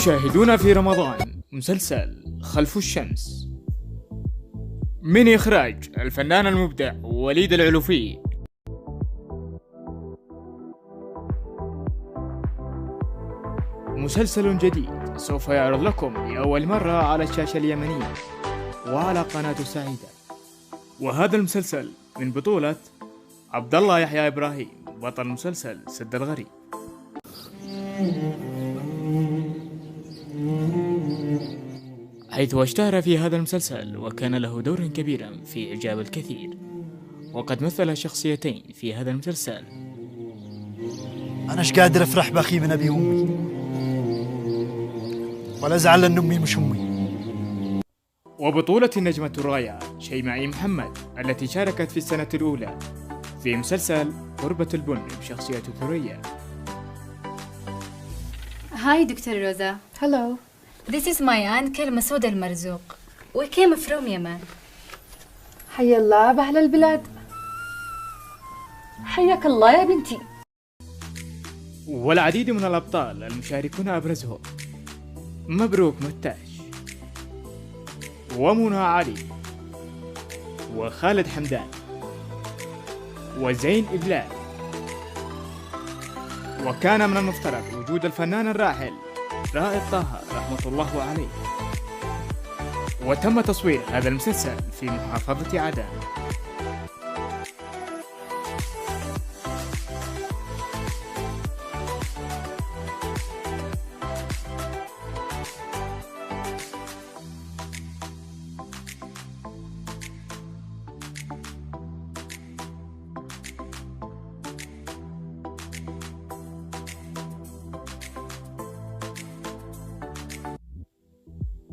تشاهدون في رمضان مسلسل خلف الشمس من إخراج الفنان المبدع وليد العلوفي. مسلسل جديد سوف يعرض لكم لأول مرة على الشاشة اليمنية وعلى قناة سعيدة، وهذا المسلسل من بطولة عبد الله يحيى إبراهيم بطل مسلسل سد الغريب، حيث اشتهر في هذا المسلسل وكان له دور كبير في إعجاب الكثير، وقد مثل شخصيتين في هذا المسلسل. أنا ايش قادر أفرح بأخي من أبي وأمي، ولا أزعل أن أمي مش أمي. وبطولة النجمة الرائعة شيماء محمد التي شاركت في السنة الأولى في مسلسل قربة البن بشخصية ثريا. Hi Dr. Rosa. Hello. This is my uncle مسعود المرزوق. We came from Yemen. حيا الله بأهل البلاد. حياك الله يا بنتي. والعديد من الأبطال المشاركون أبرزهم مبروك متاش، ومنى علي، وخالد حمدان، وزين إبلال. وكان من المفترض وجود الفنان الراحل رائد طه رحمة الله عليه. وتم تصوير هذا المسلسل في محافظة عدن.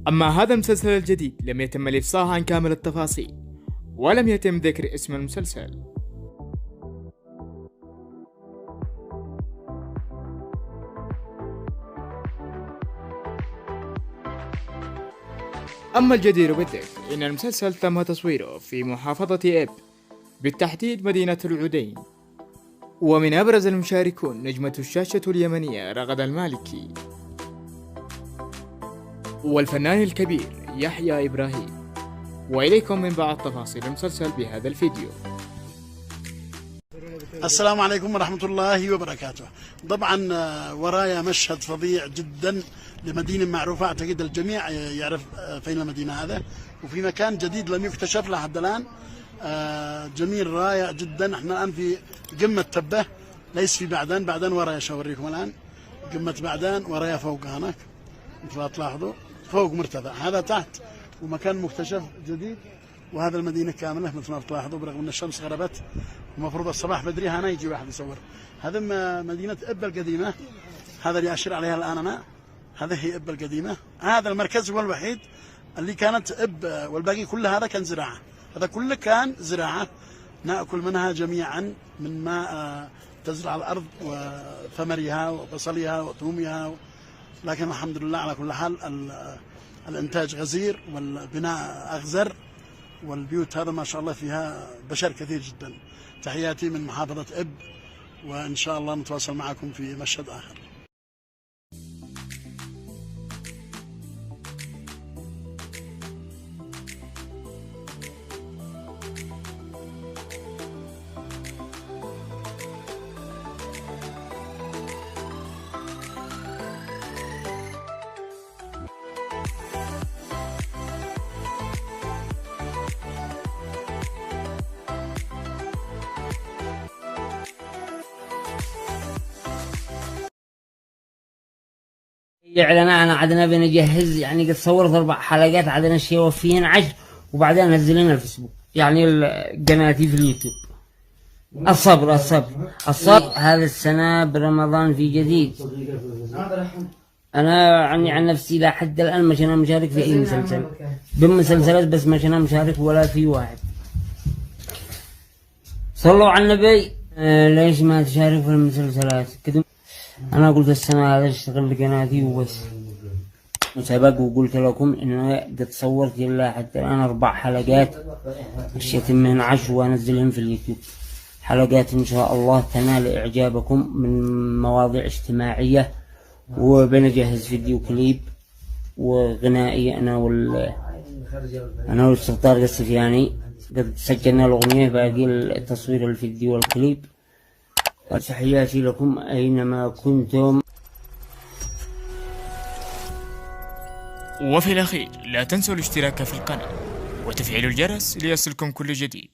أما هذا المسلسل الجديد لم يتم الإفصاح عن كامل التفاصيل، ولم يتم ذكر اسم المسلسل. أما الجدير بالذكر إن المسلسل تم تصويره في محافظة إب، بالتحديد مدينة العدين، ومن أبرز المشاركون نجمة الشاشة اليمنية رغد المالكي والفنان الكبير يحيى إبراهيم. وإليكم من بعض تفاصيل المسلسل بهذا الفيديو. السلام عليكم ورحمة الله وبركاته. طبعا ورايا مشهد فظيع جدا لمدينة معروفة، أعتقد الجميع يعرف فين المدينة هذا، وفي مكان جديد لم يكتشف لحد الآن. جميل رائع جدا. احنا الآن في قمة تبة، ليس في بعدان. بعدان ورايا، شاوريكم الآن قمة بعدان ورايا فوق هناك، مثل تلاحظوا فوق مرتفع، هذا تحت ومكان مكتشف جديد. وهذا المدينة كاملة مثل ما تلاحظوا، برغم ان الشمس غربت ومفروض الصباح بدري هنا يجي واحد يصور. هذا مدينة إب القديمة، هذا اللي أشير عليها الآن أنا، هذه هي إب القديمة. هذا المركز هو الوحيد اللي كانت إب، والباقي كله هذا كان زراعة. هذا كله كان زراعة نأكل منها جميعا، من ما تزرع الأرض وثمرها وبصلها وثومها. لكن الحمد لله على كل حال الإنتاج غزير والبناء أغزر، والبيوت هذا ما شاء الله فيها بشر كثير جدا. تحياتي من محافظة إب، وإن شاء الله نتواصل معكم في مشهد آخر. اعلان عدنا بنجهز، يعني قد صورت 4 حلقات، عدنا الشيء وفيهن 10، وبعدين نزلنا الفيسبوك، يعني قناتي في اليوتيوب. الصبر هذا السنة برمضان في جديد. انا عن نفسي لا حد الان مش انا مشارك في اي مسلسل، بمسلسلات بس مش انا مشارك ولا في واحد. صلوا على النبي. ليش ما تشارك في المسلسلات كده؟ أنا قلت السنة هذا اشتغل لقناتي وبس مسابقة، وقلت لكم إن قد صورت إلا حتى الآن 4 حلقات، مشيت منهن 10 وأنزلهم في اليوتيوب. حلقات إن شاء الله تنال إعجابكم من مواضيع اجتماعية وبنجهز فيديو كليب وغنائي أنا والسلطان السفياني. قد سجلنا الأغنية، باقي التصوير الفيديو والكليب. وتحياتي لكم أينما كنتم. وفي الأخير لا تنسوا الاشتراك في القناة وتفعيل الجرس ليصلكم كل جديد.